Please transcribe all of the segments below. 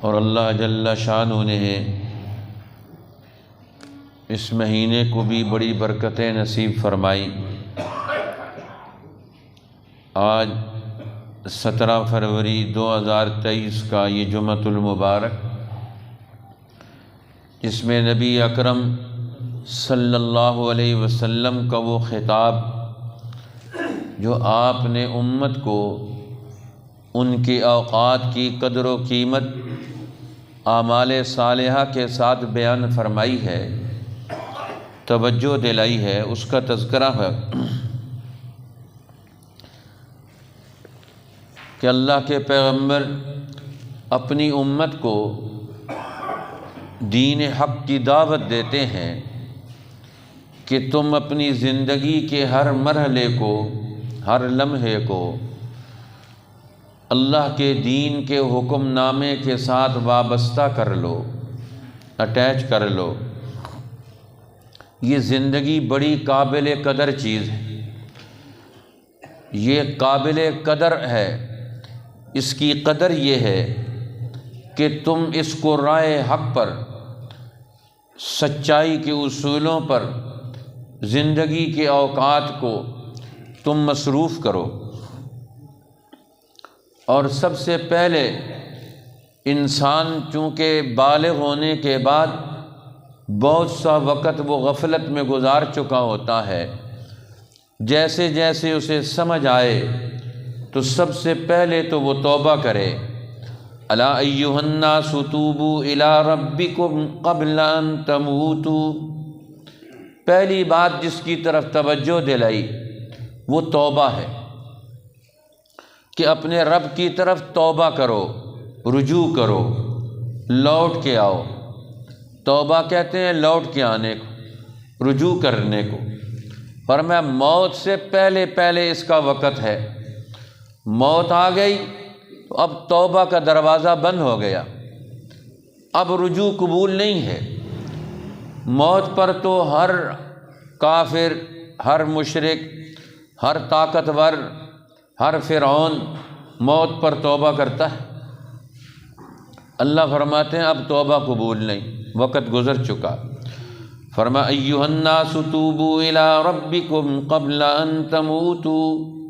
اور اللہ جل شانہ نے اس مہینے کو بھی بڑی برکتیں نصیب فرمائی۔ آج 17 فروری 2023 کا یہ جمعۃ المبارک، جس میں نبی اکرم صلی اللہ علیہ وسلم کا وہ خطاب جو آپ نے امت کو ان کے اوقات کی قدر و قیمت اعمال صالحہ کے ساتھ بیان فرمائی ہے، توجہ دلائی ہے، اس کا تذکرہ ہے کہ اللہ کے پیغمبر اپنی امت کو دین حق کی دعوت دیتے ہیں کہ تم اپنی زندگی کے ہر مرحلے کو، ہر لمحے کو اللہ کے دین کے حکم نامے کے ساتھ وابستہ کر لو، اٹیچ کر لو۔ یہ زندگی بڑی قابل قدر چیز ہے، یہ قابل قدر ہے۔ اس کی قدر یہ ہے کہ تم اس کو راہ حق پر، سچائی کے اصولوں پر زندگی کے اوقات کو تم مصروف کرو۔ اور سب سے پہلے انسان چونکہ بالغ ہونے کے بعد بہت سا وقت وہ غفلت میں گزار چکا ہوتا ہے، جیسے جیسے اسے سمجھ آئے تو سب سے پہلے تو وہ توبہ کرے۔ الا ایھا الناس توبوا الی ربکم قبل ان تموتوا، پہلی بات جس کی طرف توجہ دلائی وہ توبہ ہے کہ اپنے رب کی طرف توبہ کرو، رجوع کرو، لوٹ کے آؤ۔ توبہ کہتے ہیں لوٹ کے آنے کو، رجوع کرنے کو۔ فرمایا موت سے پہلے پہلے اس کا وقت ہے۔ موت آ گئی تو اب توبہ کا دروازہ بند ہو گیا، اب رجوع قبول نہیں ہے۔ موت پر تو ہر کافر، ہر مشرک، ہر طاقتور، ہر فرعون موت پر توبہ کرتا ہے۔ اللہ فرماتے ہیں اب توبہ قبول نہیں، وقت گزر چکا۔ فرمایا ایھا الناس توبوا الی ربکم قبل ان تموتوا،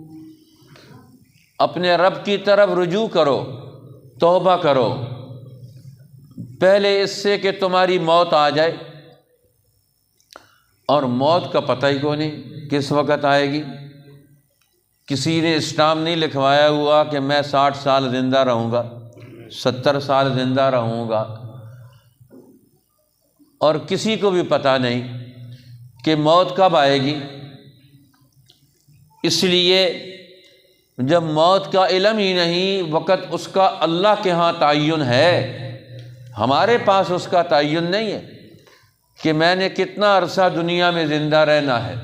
اپنے رب کی طرف رجوع کرو، توبہ کرو پہلے اس سے کہ تمہاری موت آ جائے۔ اور موت کا پتہ ہی کو نہیں کس وقت آئے گی۔ کسی نے اسٹامپ نہیں لکھوایا ہوا کہ میں 60 سال زندہ رہوں گا، 70 سال زندہ رہوں گا، اور کسی کو بھی پتہ نہیں کہ موت کب آئے گی۔ اس لیے جب موت کا علم ہی نہیں، وقت اس کا اللہ کے ہاں تعین ہے، ہمارے پاس اس کا تعین نہیں ہے کہ میں نے کتنا عرصہ دنیا میں زندہ رہنا ہے۔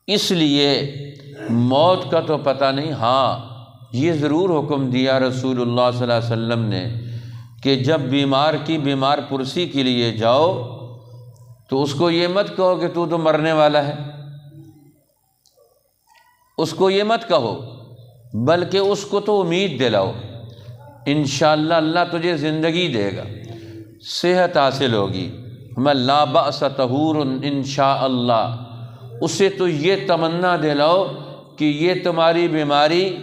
اس لیے موت کا تو پتہ نہیں۔ ہاں یہ ضرور حکم دیا رسول اللہ صلی اللہ علیہ وسلم نے کہ جب بیمار کی بیمار پرسی کے لیے جاؤ تو اس کو یہ مت کہو کہ تو مرنے والا ہے، اس کو یہ مت کہو، بلکہ اس کو تو امید دلاؤ، انشاءاللہ اللہ تجھے زندگی دے گا، صحت حاصل ہوگی۔ میں لا بأس طہور انشاءاللہ، اسے تو یہ تمنا دلاؤ کہ یہ تمہاری بیماری،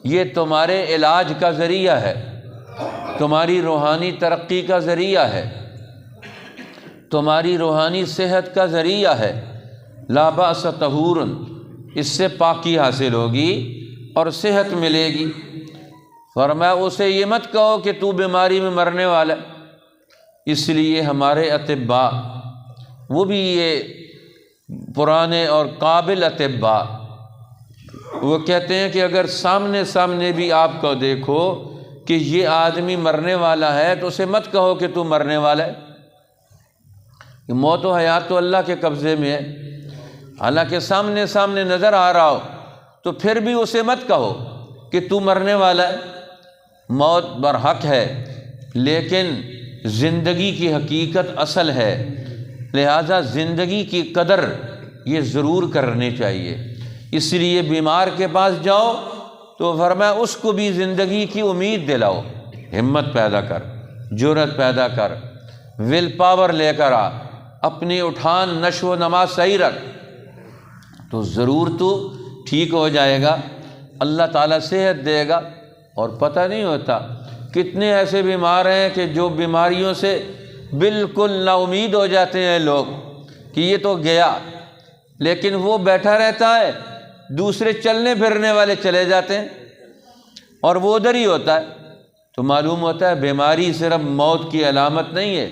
یہ تمہارے علاج کا ذریعہ ہے، تمہاری روحانی ترقی کا ذریعہ ہے، تمہاری روحانی صحت کا ذریعہ ہے۔ لا بأس طہور، اس سے پاکی حاصل ہوگی اور صحت ملے گی۔ فرمایا اسے یہ مت کہو کہ تو بیماری میں مرنے والا ہے۔ اس لیے ہمارے اطباء، وہ بھی یہ پرانے اور قابل اطباء، وہ کہتے ہیں کہ اگر سامنے سامنے بھی آپ کو دیکھو کہ یہ آدمی مرنے والا ہے تو اسے مت کہو کہ تو مرنے والا ہے۔ موت و حیات تو اللہ کے قبضے میں ہے، حالانکہ سامنے سامنے نظر آ رہا ہو تو پھر بھی اسے مت کہو کہ تو مرنے والا ہے۔ موت برحق ہے، لیکن زندگی کی حقیقت اصل ہے، لہذا زندگی کی قدر یہ ضرور کرنی چاہیے۔ اس لیے بیمار کے پاس جاؤ تو فرمایا اس کو بھی زندگی کی امید دلاؤ، ہمت پیدا کر، جرأت پیدا کر، ول پاور لے کر آ، اپنی اٹھان نشو و نما صحیح رکھ، تو ضرور تو ٹھیک ہو جائے گا، اللہ تعالیٰ صحت دے گا۔ اور پتہ نہیں ہوتا کتنے ایسے بیمار ہیں کہ جو بیماریوں سے بالکل نا امید ہو جاتے ہیں لوگ کہ یہ تو گیا، لیکن وہ بیٹھا رہتا ہے، دوسرے چلنے پھرنے والے چلے جاتے ہیں اور وہ ادھر ہی ہوتا ہے۔ تو معلوم ہوتا ہے بیماری صرف موت کی علامت نہیں ہے۔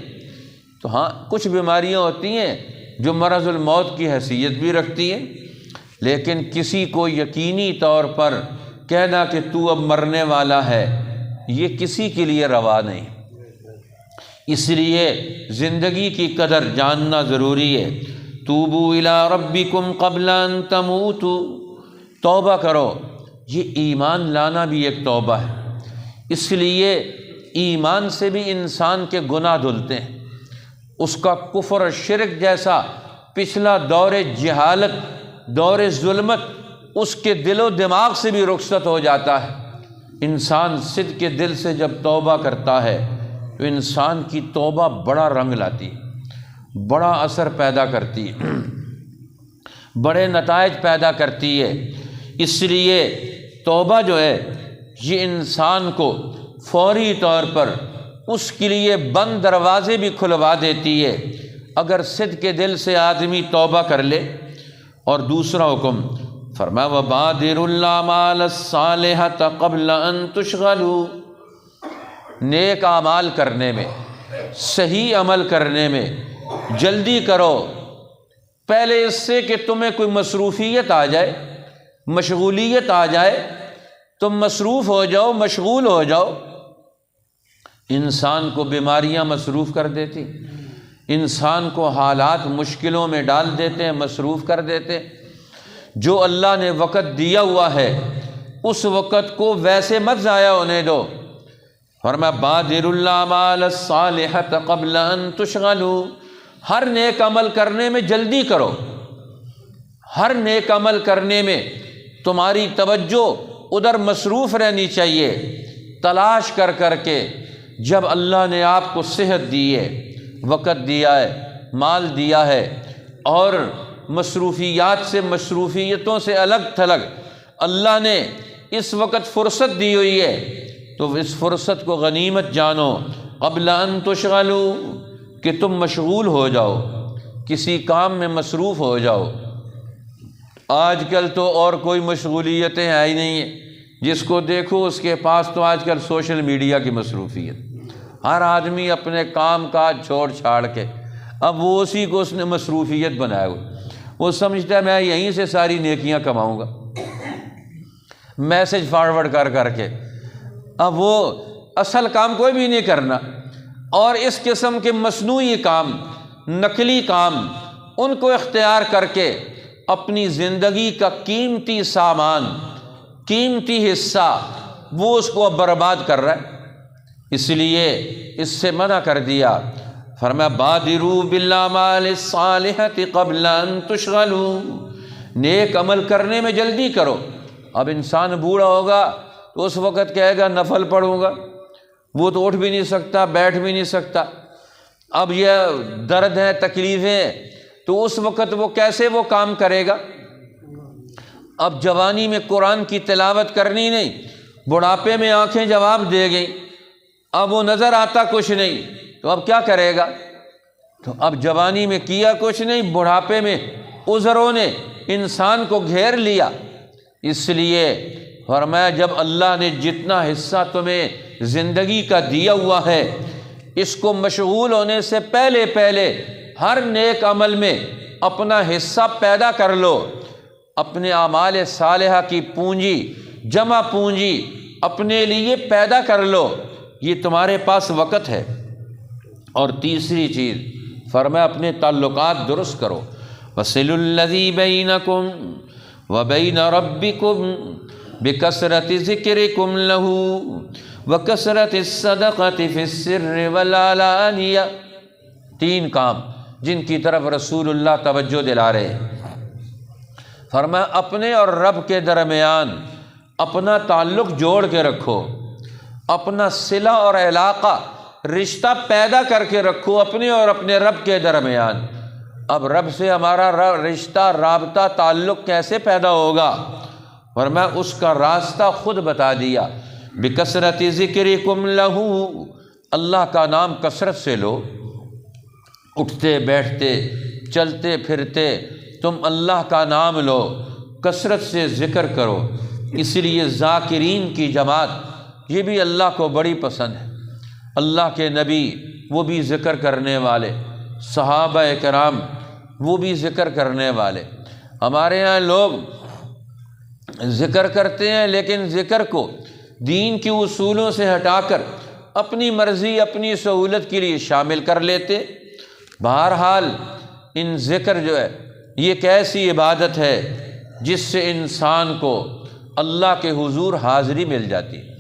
تو ہاں کچھ بیماریاں ہوتی ہیں جو مرض الموت کی حیثیت بھی رکھتی ہیں، لیکن کسی کو یقینی طور پر کہنا کہ تو اب مرنے والا ہے، یہ کسی کے لیے روا نہیں۔ اس لیے زندگی کی قدر جاننا ضروری ہے۔ توبو الی ربکم قبل ان تموتوا، توبہ کرو، یہ ایمان لانا بھی ایک توبہ ہے۔ اس لیے ایمان سے بھی انسان کے گناہ دھلتے ہیں، اس کا کفر اور شرک جیسا پچھلا دور جہالت، دور ظلمت اس کے دل و دماغ سے بھی رخصت ہو جاتا ہے۔ انسان صدق کے دل سے جب توبہ کرتا ہے تو انسان کی توبہ بڑا رنگ لاتی ہے، بڑا اثر پیدا کرتی ہے، بڑے نتائج پیدا کرتی ہے۔ اس لیے توبہ جو ہے یہ انسان کو فوری طور پر اس کے لیے بند دروازے بھی کھلوا دیتی ہے اگر صدق کے دل سے آدمی توبہ کر لے۔ اور دوسرا حکم فرمایا وَبَادِرُوا الْأَعْمَالَ الصَّالِحَةَ قَبْلَ أَن تُشْغَلُوا، نیک اعمال کرنے میں، صحیح عمل کرنے میں جلدی کرو، پہلے اس سے کہ تمہیں کوئی مصروفیت آ جائے، مشغولیت آ جائے، تم مصروف ہو جاؤ، مشغول ہو جاؤ۔ انسان کو بیماریاں مصروف کر دیتی، انسان کو حالات مشکلوں میں ڈال دیتے ہیں، مصروف کر دیتے۔ جو اللہ نے وقت دیا ہوا ہے اس وقت کو ویسے مت ضائع ہونے دو۔ فرمایا بادر الاعمال الصالحۃ قبل ان تشغلوا، ہر نیک عمل کرنے میں جلدی کرو، ہر نیک عمل کرنے میں تمہاری توجہ ادھر مصروف رہنی چاہیے، تلاش کر کر کے۔ جب اللہ نے آپ کو صحت دی ہے، وقت دیا ہے، مال دیا ہے، اور مصروفیات سے، مصروفیتوں سے الگ تھلگ اللہ نے اس وقت فرصت دی ہوئی ہے، تو اس فرصت کو غنیمت جانو۔ قبل ان تشغلوا، کہ تم مشغول ہو جاؤ، کسی کام میں مصروف ہو جاؤ۔ آج کل تو اور کوئی مشغولیتیں ہیں ہی نہیں ہیں، جس کو دیکھو اس کے پاس تو آج کل سوشل میڈیا کی مصروفیت، ہر آدمی اپنے کام کاج چھوڑ چھاڑ کے اب وہ اسی کو اس نے مصروفیت بنایا ہوا، وہ سمجھتا ہے میں یہیں سے ساری نیکیاں کماؤں گا، میسج فارورڈ کر کر کے۔ اب وہ اصل کام کوئی بھی نہیں کرنا، اور اس قسم کے مصنوعی کام، نقلی کام، ان کو اختیار کر کے اپنی زندگی کا قیمتی سامان، قیمتی حصہ وہ اس کو اب برباد کر رہا ہے۔ اس لیے اس سے منع کر دیا، فرمایا بادروا بالاعمال الصالحۃ قبل ان تشغلوا، نیک عمل کرنے میں جلدی کرو۔ اب انسان بوڑھا ہوگا تو اس وقت کہے گا نفل پڑھوں گا، وہ تو اٹھ بھی نہیں سکتا، بیٹھ بھی نہیں سکتا، اب یہ درد ہے، تکلیفیں، تو اس وقت وہ کیسے وہ کام کرے گا؟ اب جوانی میں قرآن کی تلاوت کرنی نہیں، بڑھاپے میں آنکھیں جواب دے گئیں، اب وہ نظر آتا کچھ نہیں، تو اب کیا کرے گا؟ تو اب جوانی میں کیا کچھ نہیں، بڑھاپے میں عذروں نے انسان کو گھیر لیا۔ اس لیے فرمایا جب اللہ نے جتنا حصہ تمہیں زندگی کا دیا ہوا ہے، اس کو مشغول ہونے سے پہلے پہلے ہر نیک عمل میں اپنا حصہ پیدا کر لو، اپنے اعمال صالحہ کی پونجی، جمع پونجی اپنے لیے پیدا کر لو، یہ تمہارے پاس وقت ہے۔ اور تیسری چیز فرمایا اپنے تعلقات درست کرو، وَصِلُوا الَّذِي بَيْنَكُمْ وَبَيْنَ رَبِّكُمْ بِكَثْرَةِ ذِكْرِكُمْ لَهُ وَكَثْرَةِ الصَّدَقَةِ فِي السِّرِّ وَالْعَلَانِيَةِ، 3 کام جن کی طرف رسول اللہ توجہ دلا رہے ہیں۔ فرمایا اپنے اور رب کے درمیان اپنا تعلق جوڑ کے رکھو، اپنا صلہ اور علاقہ رشتہ پیدا کر کے رکھو اپنے اور اپنے رب کے درمیان۔ اب رب سے ہمارا رشتہ، رابطہ، تعلق کیسے پیدا ہوگا؟ فرمایا اس کا راستہ خود بتا دیا، بکثرت ذکرکم لہ، اللہ کا نام کثرت سے لو، اٹھتے بیٹھتے چلتے پھرتے تم اللہ کا نام لو، کثرت سے ذکر کرو۔ اس لیے ذاکرین کی جماعت یہ بھی اللہ کو بڑی پسند ہے۔ اللہ کے نبی وہ بھی ذکر کرنے والے، صحابہ کرام وہ بھی ذکر کرنے والے۔ ہمارے یہاں لوگ ذکر کرتے ہیں لیکن ذکر کو دین کے اصولوں سے ہٹا کر اپنی مرضی، اپنی سہولت کے لیے شامل کر لیتے۔ بہرحال ان ذکر جو ہے یہ ایک ایسی عبادت ہے جس سے انسان کو اللہ کے حضور حاضری مل جاتی ہے،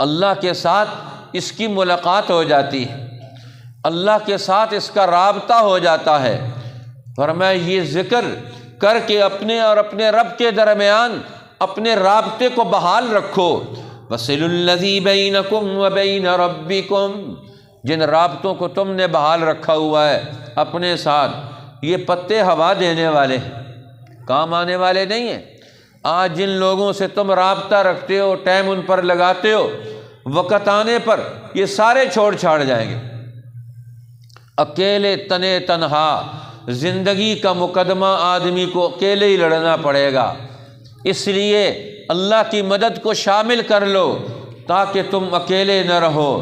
اللہ کے ساتھ اس کی ملاقات ہو جاتی ہے، اللہ کے ساتھ اس کا رابطہ ہو جاتا ہے۔ فرمایا یہ ذکر کر کے اپنے اور اپنے رب کے درمیان اپنے رابطے کو بحال رکھو۔ وَصِلُوا الَّذِي بَيْنَكُمْ وَبَيْنَ رَبِّكُمْ، جن رابطوں کو تم نے بحال رکھا ہوا ہے اپنے ساتھ، یہ پتے ہوا دینے والے ہیں، کام آنے والے نہیں ہیں۔ آج جن لوگوں سے تم رابطہ رکھتے ہو، ٹائم ان پر لگاتے ہو، وقت آنے پر یہ سارے چھوڑ چھاڑ جائیں گے۔ اکیلے تنے تنہا زندگی کا مقدمہ آدمی کو اکیلے ہی لڑنا پڑے گا، اس لیے اللہ کی مدد کو شامل کر لو تاکہ تم اکیلے نہ رہو۔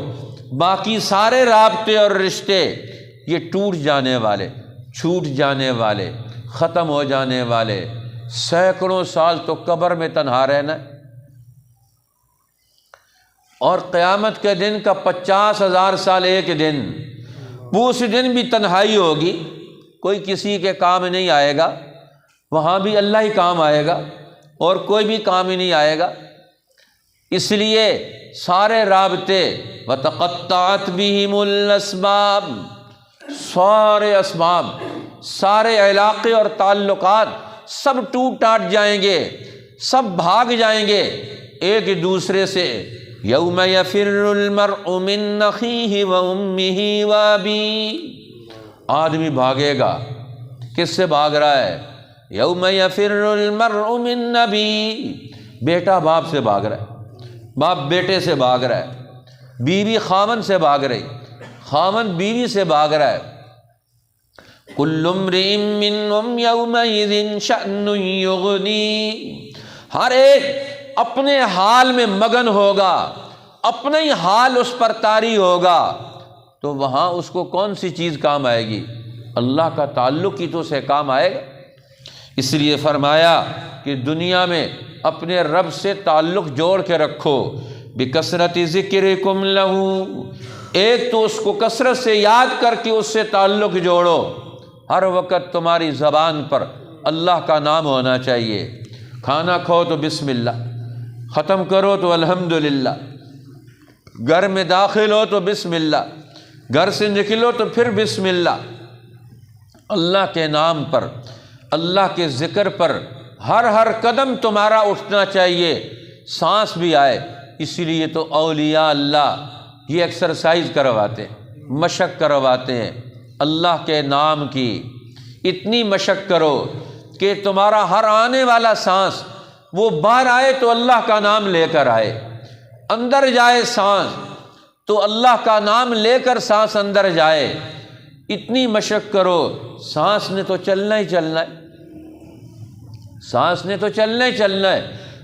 باقی سارے رابطے اور رشتے یہ ٹوٹ جانے والے، چھوٹ جانے والے، ختم ہو جانے والے۔ سینکڑوں سال تو قبر میں تنہا رہنا ہے، اور قیامت کے دن کا 50,000 سال ایک دن، وہ اس دن بھی تنہائی ہوگی، کوئی کسی کے کام نہیں آئے گا، وہاں بھی اللہ ہی کام آئے گا اور کوئی بھی کام ہی نہیں آئے گا۔ اس لیے سارے رابطے وَتَقَطَّعَتْ بِهِمُ الْأَسْبَابُ، سارے اسباب، سارے علاقے اور تعلقات سب ٹوٹ ٹاٹ جائیں گے، سب بھاگ جائیں گے ایک دوسرے سے۔ یوم یفر المرء من اخیہ وامہ وابیہ، آدمی بھاگے گا، کس سے بھاگ رہا ہے؟ یوم یفر المرء من ابیہ، بیٹا باپ سے بھاگ رہا ہے، باپ بیٹے سے بھاگ رہا ہے، بیوی خامن سے بھاگ رہی، خامن بیوی سے بھاگ رہا ہے۔ کل امرئ منہم یومئذ شأن یغنی، ہر ایک اپنے حال میں مگن ہوگا، اپنا ہی حال اس پر طاری ہوگا، تو وہاں اس کو کون سی چیز کام آئے گی؟ اللہ کا تعلق ہی تو اسے کام آئے گا۔ اس لیے فرمایا کہ دنیا میں اپنے رب سے تعلق جوڑ کے رکھو، بکثرت ذکرکم لہ، ایک تو اس کو کثرت سے یاد کر کے اس سے تعلق جوڑو، ہر وقت تمہاری زبان پر اللہ کا نام ہونا چاہیے۔ کھانا کھاؤ تو بسم اللہ، ختم کرو تو الحمدللہ، گھر میں داخل ہو تو بسم اللہ، گھر سے نکلو تو پھر بسم اللہ۔ اللہ کے نام پر، اللہ کے ذکر پر ہر قدم تمہارا اٹھنا چاہیے، سانس بھی آئے۔ اسی لیے تو اولیاء اللہ یہ ایکسرسائز کرواتے ہیں، مشق کرواتے ہیں اللہ کے نام کی۔ اتنی مشق کرو کہ تمہارا ہر آنے والا سانس وہ باہر آئے تو اللہ کا نام لے کر آئے، اندر جائے سانس تو اللہ کا نام لے کر سانس اندر جائے۔ اتنی مشق کرو، سانس نے تو چلنا ہی چلنا ہے، سانس نے تو چلنا ہی چلنا ہے،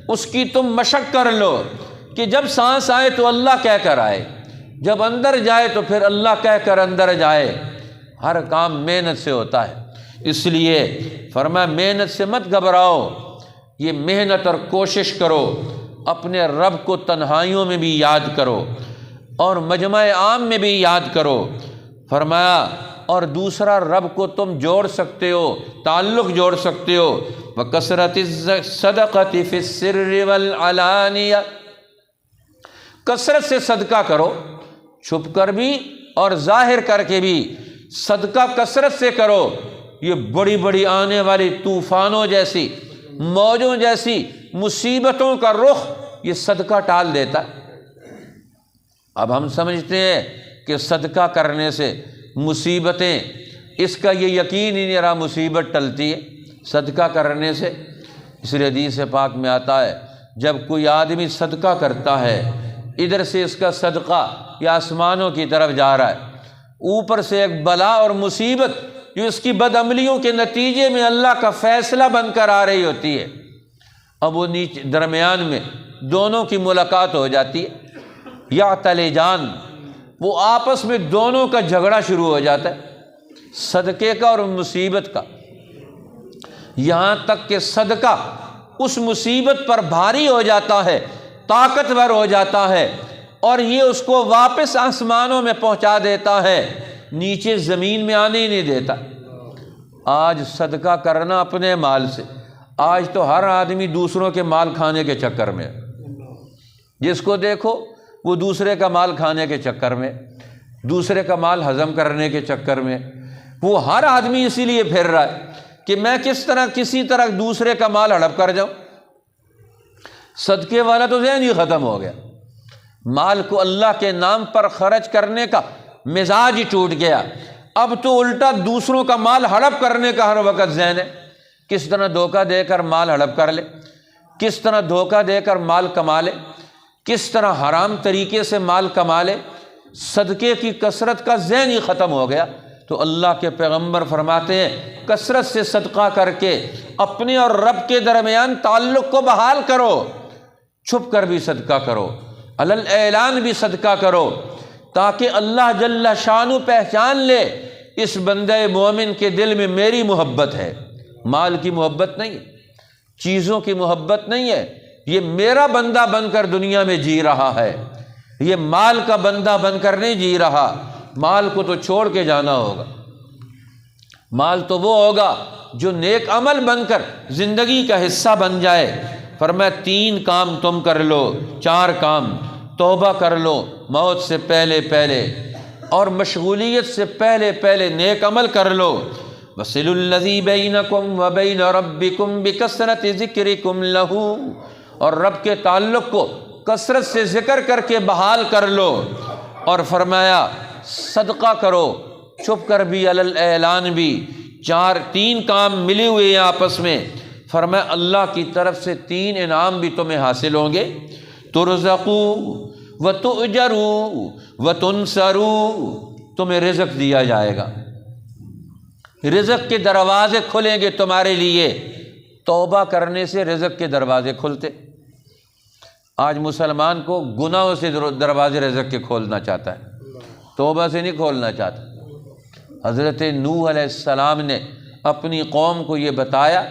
اس کی تم مشق کر لو کہ جب سانس آئے تو اللہ کہہ کر آئے، جب اندر جائے تو پھر اللہ کہہ کر اندر جائے۔ ہر کام محنت سے ہوتا ہے، اس لیے فرمایا محنت سے مت گھبراؤ، یہ محنت اور کوشش کرو، اپنے رب کو تنہائیوں میں بھی یاد کرو اور مجمع عام میں بھی یاد کرو۔ فرمایا اور دوسرا رب کو تم جوڑ سکتے ہو، تعلق جوڑ سکتے ہو، وَكَثْرَةِ الصَّدَقَةِ فِي السِّرِّ وَالْعَلَانِيَةِ، کثرت سے صدقہ کرو، چھپ کر بھی اور ظاہر کر کے بھی صدقہ کثرت سے کرو۔ یہ بڑی بڑی آنے والی طوفانوں جیسی، موجوں جیسی مصیبتوں کا رخ یہ صدقہ ٹال دیتا ہے۔ اب ہم سمجھتے ہیں کہ صدقہ کرنے سے مصیبتیں، اس کا یہ یقین ہی نہیں رہا مصیبت ٹلتی ہے صدقہ کرنے سے۔ اس لیے حدیث پاک میں آتا ہے جب کوئی آدمی صدقہ کرتا ہے، ادھر سے اس کا صدقہ یا آسمانوں کی طرف جا رہا ہے، اوپر سے ایک بلا اور مصیبت جو اس کی بدعملیوں کے نتیجے میں اللہ کا فیصلہ بن کر آ رہی ہوتی ہے، اب وہ نیچے درمیان میں دونوں کی ملاقات ہو جاتی ہے، یا تلجان، وہ آپس میں دونوں کا جھگڑا شروع ہو جاتا ہے، صدقے کا اور مصیبت کا، یہاں تک کہ صدقہ اس مصیبت پر بھاری ہو جاتا ہے، طاقتور ہو جاتا ہے، اور یہ اس کو واپس آسمانوں میں پہنچا دیتا ہے، نیچے زمین میں آنے ہی نہیں دیتا۔ آج صدقہ کرنا اپنے مال سے، آج تو ہر آدمی دوسروں کے مال کھانے کے چکر میں، جس کو دیکھو وہ دوسرے کا مال کھانے کے چکر میں، دوسرے کا مال ہضم کرنے کے چکر میں، وہ ہر آدمی اسی لیے پھر رہا ہے کہ میں کسی طرح دوسرے کا مال ہڑپ کر جاؤں۔ صدقے والا تو ذہن ہی ختم ہو گیا، مال کو اللہ کے نام پر خرچ کرنے کا مزاج ہی ٹوٹ گیا، اب تو الٹا دوسروں کا مال ہڑپ کرنے کا ہر وقت ذہن ہے، کس طرح دھوکہ دے کر مال ہڑپ کر لے، کس طرح دھوکہ دے کر مال کما لے، کس طرح حرام طریقے سے مال کما لے، صدقے کی کثرت کا ذہن ہی ختم ہو گیا۔ تو اللہ کے پیغمبر فرماتے ہیں کثرت سے صدقہ کر کے اپنے اور رب کے درمیان تعلق کو بحال کرو، چھپ کر بھی صدقہ کرو، علل اعلان بھی صدقہ کرو، تاکہ اللہ جل شانہ پہچان لے اس بندے مومن کے دل میں میری محبت ہے، مال کی محبت نہیں ہے، چیزوں کی محبت نہیں ہے، یہ میرا بندہ بن کر دنیا میں جی رہا ہے، یہ مال کا بندہ بن کر نہیں جی رہا۔ مال کو تو چھوڑ کے جانا ہوگا، مال تو وہ ہوگا جو نیک عمل بن کر زندگی کا حصہ بن جائے۔ فرمایا 3 کام تم کر لو، 4 کام، توبہ کر لو موت سے پہلے پہلے، اور مشغولیت سے پہلے پہلے نیک عمل کر لو۔ وَصِلُوا الَّذِي بَيْنَكُمْ وَبَيْنَ رَبِّكُمْ بِكَثْرَةِ ذِكْرِكُمْ لَهُ، اور رب کے تعلق کو کثرت سے ذکر کر کے بحال کر لو۔ اور فرمایا صدقہ کرو، چھپ کر بھی علل اعلان بھی، 3 کام ملے ہوئے ہیں آپس میں۔ فرمایا اللہ کی طرف سے 3 انعام بھی تمہیں حاصل ہوں گے، ترزقوا وتؤجروا وتنصروا، تمہیں رزق دیا جائے گا، رزق کے دروازے کھلیں گے تمہارے لیے۔ توبہ کرنے سے رزق کے دروازے کھلتے۔ آج مسلمان کو گناہوں سے دروازے رزق کے کھولنا چاہتا ہے، توبہ سے نہیں کھولنا چاہتا۔ حضرت نوح علیہ السلام نے اپنی قوم کو یہ بتایا،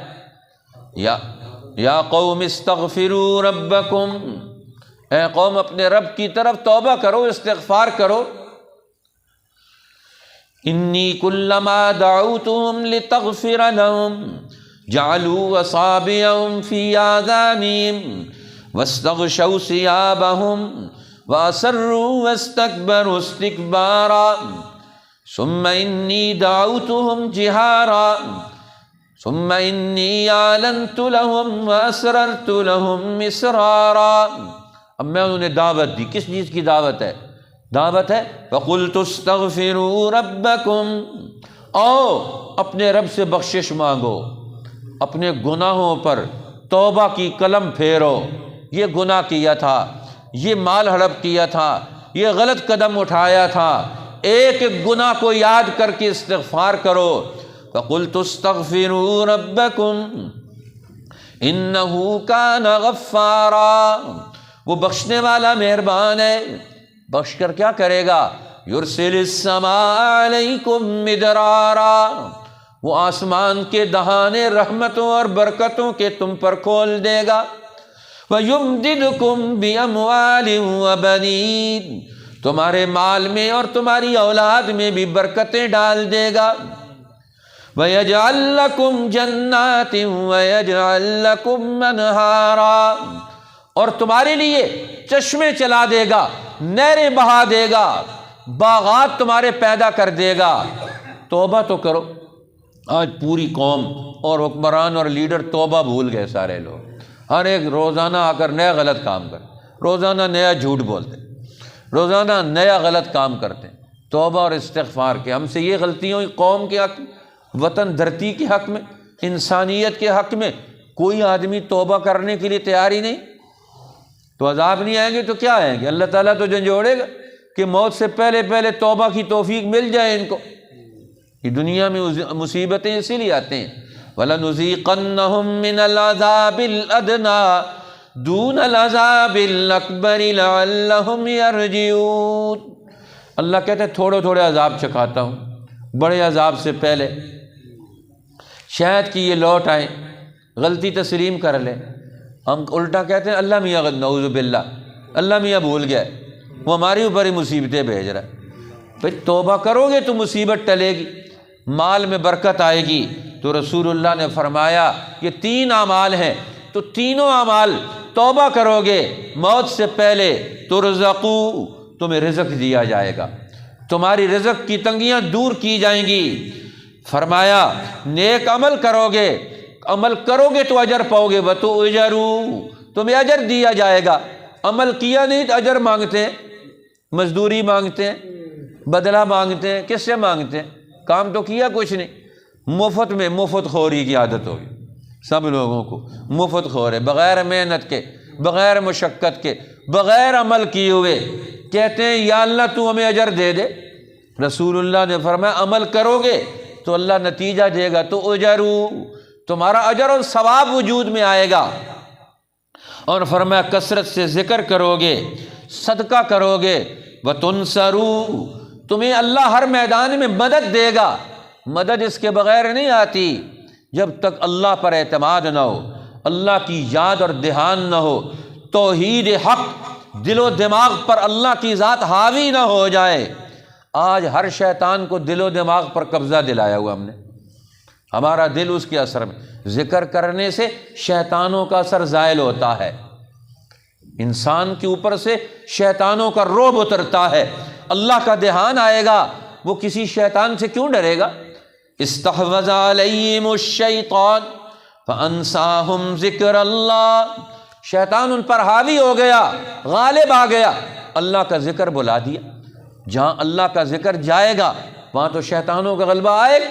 یا قوم استغفروا ربکم، اے قوم اپنے رب کی طرف توبہ کرو، استغفار کرو۔ انی کلما دعوتهم لتغفر لهم جعلوا اصابعهم في آذانهم واستغشوا ثيابهم وأسروا واستكبروا استكبارا ثم إني دعوتهم جهارا ثم إني أعلنت لهم وأسررت لهم إسرارا۔ اب میں انہوں نے دعوت دی، کس چیز کی دعوت ہے؟ دعوت ہے فَقُلْتُ اسْتَغْفِرُوا رَبَّكُمْ، آؤ اپنے رب سے بخشش مانگو، اپنے گناہوں پر توبہ کی قلم پھیرو، یہ گناہ کیا تھا، یہ مال ہڑپ کیا تھا، یہ غلط قدم اٹھایا تھا، ایک ایک گناہ کو یاد کر کے استغفار کرو۔ فَقُلْتُ اسْتَغْفِرُوا رَبَّكُمْ إِنَّهُ كَانَ غَفَّارًا، وہ بخشنے والا مہربان ہے، بخش کر کیا کرے گا؟ يُرْسِلِ السَّمَاءَ عَلَيْكُمْ مِدْرَارًا، وہ آسمان کے دہانے رحمتوں اور برکتوں کے تم پر کھول دے گا۔ وَيُمْدِدْكُمْ بِأَمْوَالٍ وَبَنِينَ، تمہارے مال میں اور تمہاری اولاد میں بھی برکتیں ڈال دے گا۔ وَيَجْعَلْ لَكُمْ جَنَّاتٍ وَيَجْعَلْ لَكُمْ أَنْهَارًا، اور تمہارے لیے چشمے چلا دے گا، نہریں بہا دے گا، باغات تمہارے پیدا کر دے گا۔ توبہ تو کرو۔ آج پوری قوم اور حکمران اور لیڈر توبہ بھول گئے، سارے لوگ ہر ایک روزانہ آ کر نیا غلط کام کر، روزانہ نیا جھوٹ بولتے، روزانہ نیا غلط کام کرتے ہیں۔ توبہ اور استغفار کے ہم سے یہ غلطیاں ہوئی، قوم کے حق میں، وطن دھرتی کے حق میں، انسانیت کے حق میں کوئی آدمی توبہ کرنے کے لیے تیار ہی نہیں، تو عذاب نہیں آئیں گے تو کیا آئیں گے؟ اللہ تعالیٰ تو جھنجھوڑے گا کہ موت سے پہلے پہلے توبہ کی توفیق مل جائے ان کو۔ یہ دنیا میں مصیبتیں اسی لیے آتے ہیں، وَلَنُذِيقَنَّهُم مِّنَ الْعَذَابِ الْأَدْنَىٰ دُونَ الْعَذَابِ الْأَكْبَرِ لَعَلَّهُمْ يَرْجِعُونَ۔ اللہ کہتے ہیں تھوڑے تھوڑے عذاب چکھاتا ہوں، بڑے عذاب سے پہلے، شاید کہ یہ لوٹ آئیں، غلطی تسلیم کر لیں۔ ہم الٹا کہتے ہیں اللہ میاں نعوذ باللہ، اللہ میاں بھول گیا، وہ ہماری اوپر ہی مصیبتیں بھیج رہا ہے۔ پھر توبہ کرو گے تو مصیبت ٹلے گی، مال میں برکت آئے گی۔ تو رسول اللہ نے فرمایا یہ 3 اعمال ہیں، تو تینوں اعمال توبہ کرو گے موت سے پہلے ترزقو، تمہیں رزق دیا جائے گا، تمہاری رزق کی تنگیاں دور کی جائیں گی۔ فرمایا نیک عمل کرو گے، عمل کرو گے تو اجر پاؤ گے، وَتُؤْجَرُوا، تمہیں اجر دیا جائے گا۔ عمل کیا نہیں تو اجر مانگتے ہیں، مزدوری مانگتے ہیں، بدلہ مانگتے ہیں، کس سے مانگتے ہیں؟ کام تو کیا کچھ نہیں، مفت میں مفت خوری کی عادت ہوگی سب لوگوں کو، مفت خور ہے، بغیر محنت کے، بغیر مشقت کے، بغیر عمل کیے ہوئے کہتے ہیں یا اللہ تو ہمیں اجر دے دے۔ رسول اللہ نے فرمایا عمل کرو گے تو اللہ نتیجہ دے گا، تو اجرو، تمہارا اجر اور ثواب وجود میں آئے گا۔ اور فرمایا کثرت سے ذکر کرو گے، صدقہ کرو گے، وتنصروا، تمہیں اللہ ہر میدان میں مدد دے گا۔ مدد اس کے بغیر نہیں آتی، جب تک اللہ پر اعتماد نہ ہو، اللہ کی یاد اور دھیان نہ ہو، توحید حق دل و دماغ پر اللہ کی ذات حاوی نہ ہو جائے۔ آج ہر شیطان کو دل و دماغ پر قبضہ دلایا ہوا ہم نے، ہمارا دل اس کے اثر میں، ذکر کرنے سے شیطانوں کا اثر زائل ہوتا ہے، انسان کے اوپر سے شیطانوں کا رعب اترتا ہے، اللہ کا دھیان آئے گا، وہ کسی شیطان سے کیوں ڈرے گا؟ استحوذ علیہم الشیطان فانساہم ذکر اللہ، شیطان ان پر حاوی ہو گیا، غالب آ گیا، اللہ کا ذکر بلا دیا۔ جہاں اللہ کا ذکر جائے گا وہاں تو شیطانوں کا غلبہ آئے گا،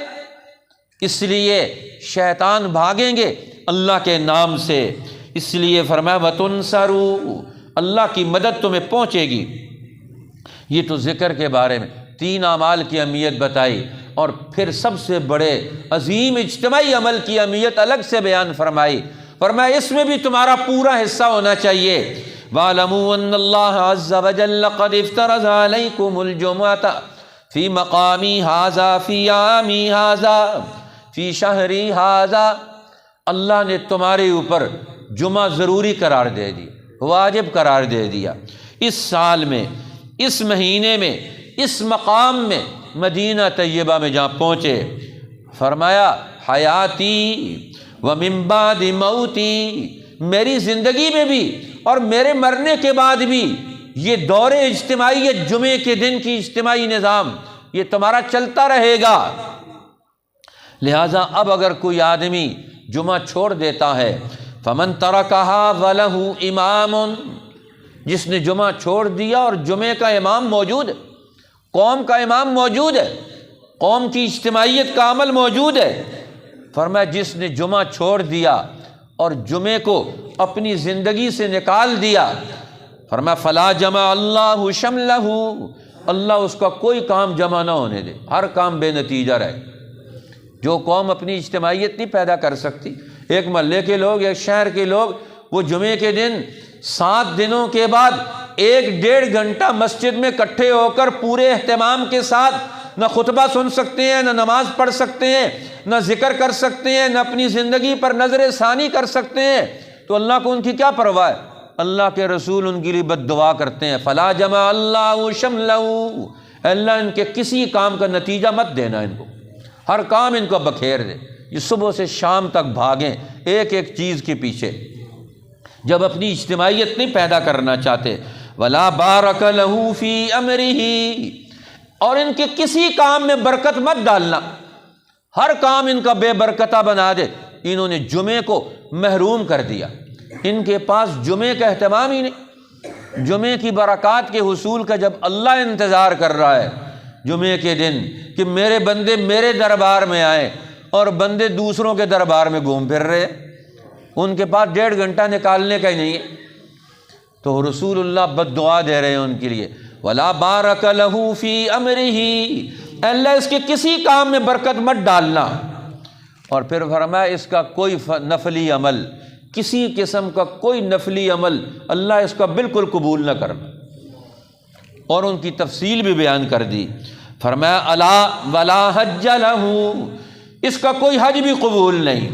اس لیے شیطان بھاگیں گے اللہ کے نام سے۔ اس لیے فرمایا وَتُنْصَرُوا، اللہ کی مدد تمہیں پہنچے گی۔ یہ تو ذکر کے بارے میں 3 اعمال کی اہمیت بتائی، اور پھر سب سے بڑے عظیم اجتماعی عمل کی اہمیت الگ سے بیان فرمائی۔ فرمایا اس میں بھی تمہارا پورا حصہ ہونا چاہیے۔ وَاعْلَمُوا أَنَّ اللَّهَ عَزَّ وَجَلَّ قَدِ افْتَرَضَ عَلَيْكُمُ الْجُمُعَةَ فِي مَقَامِي هَذَا فِي عَامِي هَذَا فِي شَهْرِي هَذَا، اللہ نے تمہارے اوپر جمعہ ضروری قرار دے دی، واجب قرار دے دیا، اس سال میں، اس مہینے میں، اس مقام میں، مدینہ طیبہ میں جہاں پہنچے۔ فرمایا حیاتی ومن بعد موتی، میری زندگی میں بھی اور میرے مرنے کے بعد بھی یہ دور اجتماعی، یہ جمعے کے دن کی اجتماعی نظام یہ تمہارا چلتا رہے گا۔ لہٰذا اب اگر کوئی آدمی جمعہ چھوڑ دیتا ہے، فمن ترکها وله امام، جس نے جمعہ چھوڑ دیا اور جمعے کا امام موجود ہے، قوم کا امام موجود ہے، قوم کی اجتماعیت کا عمل موجود ہے، فرمایا جس نے جمعہ چھوڑ دیا اور جمعے کو اپنی زندگی سے نکال دیا، فرمایا فلا جمع اللہ شملہ، اللہ اس کا کوئی کام جمع نہ ہونے دے، ہر کام بے نتیجہ رہے۔ جو قوم اپنی اجتماعیت نہیں پیدا کر سکتی، ایک محلے کے لوگ، ایک شہر کے لوگ، وہ جمعے کے دن 7 دنوں کے بعد 1-1.5 گھنٹہ مسجد میں اکٹھے ہو کر پورے اہتمام کے ساتھ نہ خطبہ سن سکتے ہیں، نہ نماز پڑھ سکتے ہیں، نہ ذکر کر سکتے ہیں، نہ اپنی زندگی پر نظر ثانی کر سکتے ہیں، تو اللہ کو ان کی کیا پرواہ ہے؟ اللہ کے رسول ان کے لیے بد دعا کرتے ہیں، فلا جمع اللہ شملہ، اللہ ان کے کسی کام کا نتیجہ مت دینا، ان کو ہر کام ان کو بکھیر دے، یہ صبح سے شام تک بھاگیں ایک ایک چیز کے پیچھے، جب اپنی اجتماعیت نہیں پیدا کرنا چاہتے۔ ولا بارک لہ فی امرہ، اور ان کے کسی کام میں برکت مت ڈالنا، ہر کام ان کا بے برکتہ بنا دے۔ انہوں نے جمعے کو محروم کر دیا، ان کے پاس جمعے کا اہتمام ہی نہیں۔ جمعے کی برکات کے حصول کا جب اللہ انتظار کر رہا ہے جمعے کے دن کہ میرے بندے میرے دربار میں آئیں، اور بندے دوسروں کے دربار میں گھوم پھر رہے ہیں، ان کے پاس 1.5 گھنٹہ نکالنے کا ہی نہیں ہے۔ تو رسول اللہ بد دعا دے رہے ہیں ان کے لیے، وَلَا بَارَكَ لَهُ فِي أَمْرِهِ، اللہ اس کے کسی کام میں برکت مت ڈالنا۔ اور پھر فرمایا اس کا کوئی نفلی عمل، کسی قسم کا کوئی نفلی عمل اللہ اس کا بالکل قبول نہ کرنا۔ اور ان کی تفصیل بھی بیان کر دی، فرمایا الا ولا حج له، اس کا کوئی حج بھی قبول نہیں،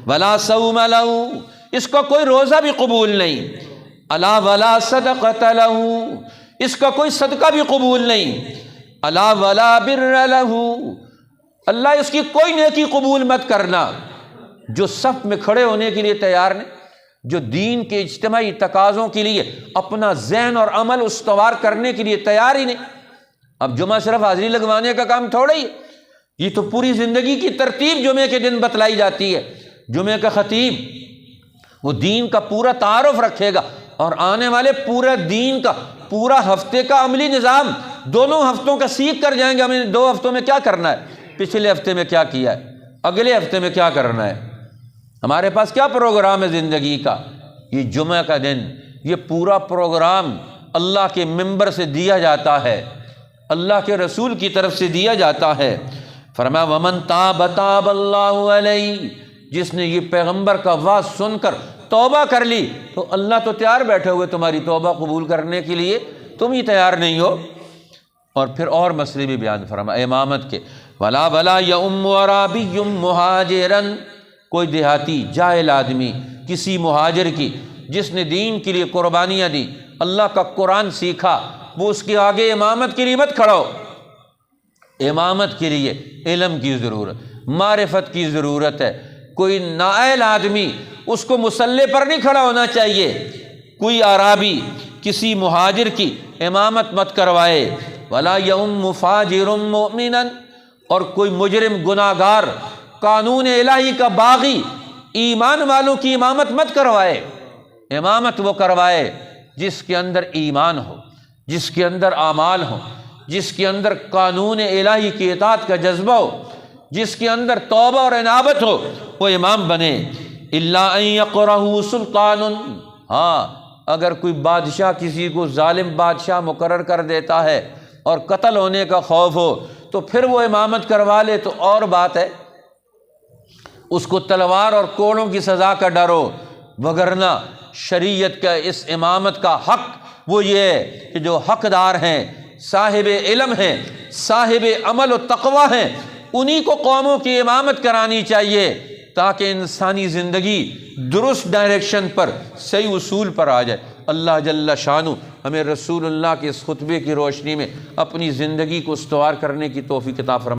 ولا صوم له، اس کا کوئی روزہ بھی قبول نہیں، الا ولا صدقۃ له، اس کا کوئی صدقہ بھی قبول نہیں، الا ولا بر له، اللہ اس کی کوئی نیکی قبول مت کرنا۔ جو صف میں کھڑے ہونے کے لیے تیار نہیں، جو دین کے اجتماعی تقاضوں کے لیے اپنا ذہن اور عمل استوار کرنے کے لیے تیار ہی نہیں۔ اب جمعہ صرف حاضری لگوانے کا کام تھوڑا ہی، یہ تو پوری زندگی کی ترتیب جمعے کے دن بتلائی جاتی ہے۔ جمعے کا خطیب وہ دین کا پورا تعارف رکھے گا، اور آنے والے پورا دین کا پورا ہفتے کا عملی نظام دونوں ہفتوں کا سیکھ کر جائیں گے، ہمیں 2 ہفتوں میں کیا کرنا ہے، پچھلے ہفتے میں کیا کیا ہے، اگلے ہفتے میں کیا کرنا ہے، ہمارے پاس کیا پروگرام ہے زندگی کا۔ یہ جمعہ کا دن یہ پورا پروگرام اللہ کے منبر سے دیا جاتا ہے، اللہ کے رسول کی طرف سے دیا جاتا ہے۔ فرمایا ومن تاب تاب اللہ علیہ، جس نے یہ پیغمبر کا وعظ سن کر توبہ کر لی تو اللہ تو تیار بیٹھے ہوئے تمہاری توبہ قبول کرنے کے لیے، تم ہی تیار نہیں ہو۔ اور پھر اور مسئلے بھی بیان فرمایا امامت کے، ولا ولا یؤم عربی مہاجرا، کوئی دیہاتی جاہل آدمی کسی مہاجر کی جس نے دین کے لیے قربانیاں دی، اللہ کا قرآن سیکھا، وہ اس کے آگے امامت کے لیے مت کھڑا ہو۔ امامت کے لیے علم کی ضرورت، معرفت کی ضرورت ہے۔ کوئی نااہل آدمی اس کو مصلی پر نہیں کھڑا ہونا چاہیے۔ کوئی اعرابی کسی مہاجر کی امامت مت کروائے۔ ولا یؤم فاجر مؤمنا، اور کوئی مجرم گناہگار قانون الہی کا باغی ایمان والوں کی امامت مت کروائے۔ امامت وہ کروائے جس کے اندر ایمان ہو، جس کے اندر اعمال ہو، جس کے اندر قانون الہی کی اطاعت کا جذبہ ہو، جس کے اندر توبہ اور انابت ہو، وہ امام بنے۔ الا ان یقرہ سلطان، ہاں اگر کوئی بادشاہ کسی کو ظالم بادشاہ مقرر کر دیتا ہے اور قتل ہونے کا خوف ہو تو پھر وہ امامت کروا لے تو اور بات ہے، اس کو تلوار اور کوڑوں کی سزا کا ڈر ہو، وگرنہ شریعت کا اس امامت کا حق وہ یہ ہے کہ جو حقدار ہیں، صاحب علم ہیں، صاحب عمل و تقوی ہیں، انہی کو قوموں کی امامت کرانی چاہیے تاکہ انسانی زندگی درست ڈائریکشن پر صحیح اصول پر آ جائے۔ اللہ جل شانہ ہمیں رسول اللہ کے اس خطبے کی روشنی میں اپنی زندگی کو استوار کرنے کی توفیق عطا فرمائے۔